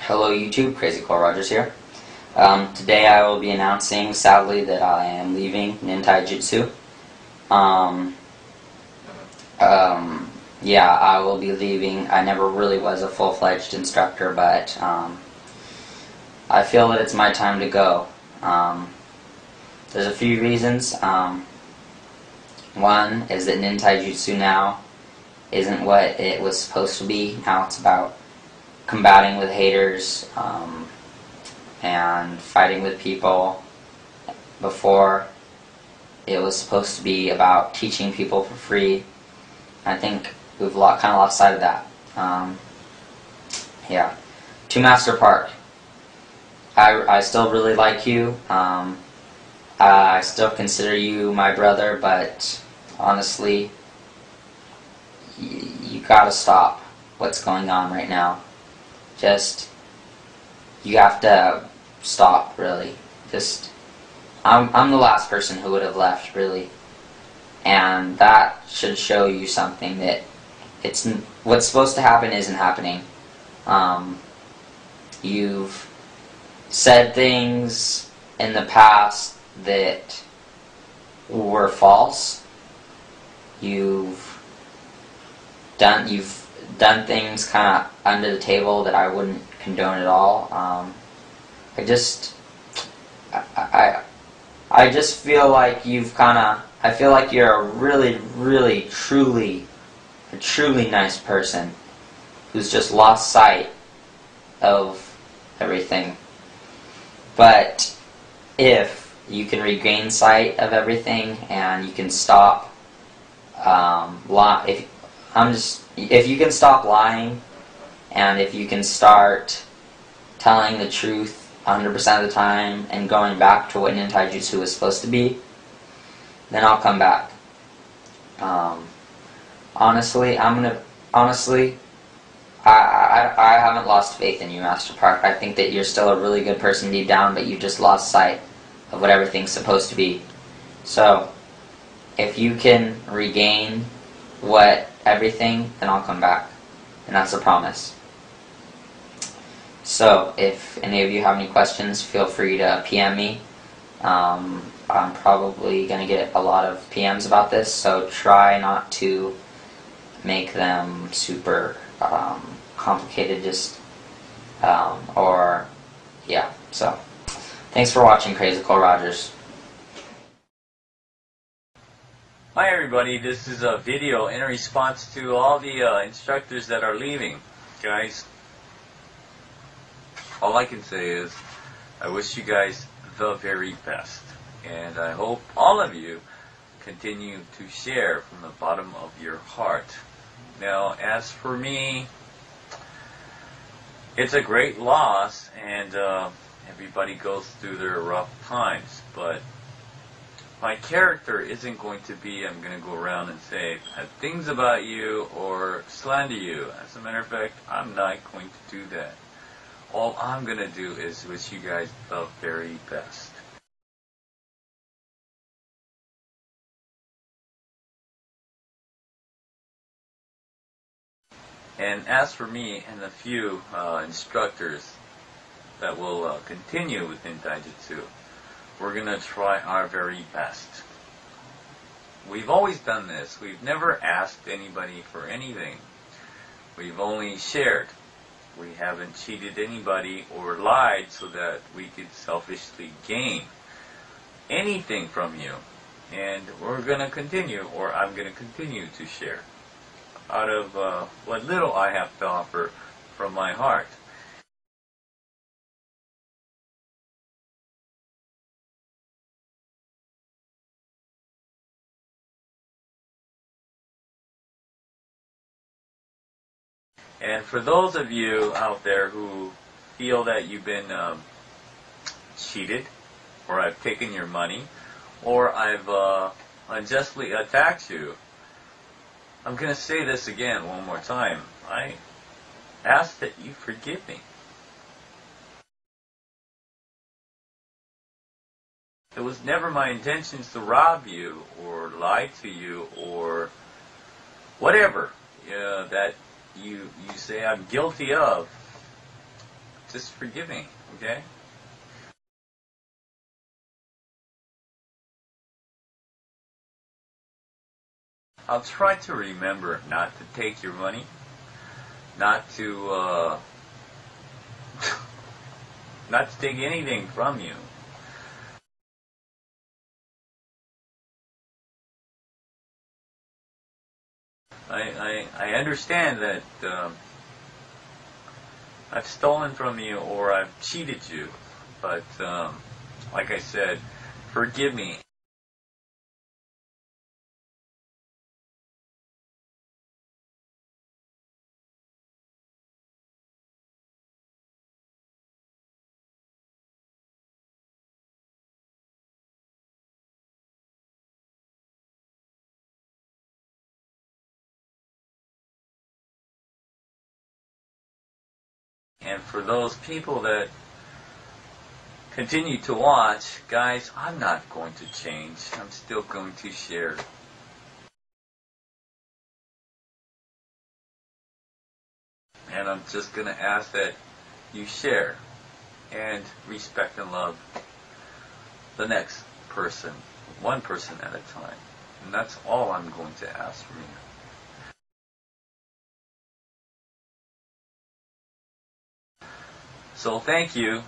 Hello YouTube, Crazy Cool Rogers here. Today I will be announcing, sadly, that I am leaving Ninja's. Yeah, I will be leaving. I never really was a full-fledged instructor, but I feel that it's my time to go. There's a few reasons. One is that Ninja's now isn't what it was supposed to be. Now it's about combating with haters and fighting with people. Before, it was supposed to be about teaching people for free. I think we've kind of lost sight of that. Yeah. To Master Park, I still really like you. I still consider you my brother, but honestly, you gotta stop what's going on right now. You have to stop, really. I'm the last person who would have left, really. And that should show you something, that what's supposed to happen isn't happening. You've said things in the past that were false. You've done things kind of under the table that I wouldn't condone at all. I just feel like I feel like you're a really, truly nice person who's just lost sight of everything. But if you can regain sight of everything and you can stop if you can stop lying, and if you can start telling the truth 100% of the time and going back to what Ninja's was supposed to be, then I'll come back. Honestly, I haven't lost faith in you, Master Park. I think that you're still a really good person deep down, but you've just lost sight of what everything's supposed to be. So, if you can regain everything, then I'll come back. And that's a promise. So, if any of you have any questions, feel free to PM me. I'm probably going to get a lot of PMs about this, so try not to make them super complicated, yeah. So, thanks for watching, Crazy Cool Rogers. Hi everybody, this is a video in response to all the instructors that are leaving. Guys, all I can say is I wish you guys the very best, and I hope all of you continue to share from the bottom of your heart. Now, as for me, it's a great loss, and everybody goes through their rough times, but my character isn't going to be, I'm going to go around and say bad things about you or slander you. As a matter of fact, I'm not going to do that. All I'm going to do is wish you guys the very best. And as for me and the few instructors that will continue with Ninja's, we're going to try our very best. We've always done this. We've never asked anybody for anything. We've only shared. We haven't cheated anybody or lied so that we could selfishly gain anything from you. And we're going to continue, or I'm going to continue to share out of what little I have to offer from my heart. And for those of you out there who feel that you've been cheated, or I've taken your money, or I've unjustly attacked you, I'm going to say this again one more time. I ask that you forgive me. It was never my intentions to rob you, or lie to you, or whatever that you say I'm guilty of. just forgive me, okay? I'll try to remember not to take your money, not to not to take anything from you. I understand that I've stolen from you or I've cheated you, but like I said, forgive me. And for those people that continue to watch, guys, I'm not going to change. I'm still going to share. And I'm just going to ask that you share and respect and love the next person, one person at a time. And that's all I'm going to ask from you. So thank you.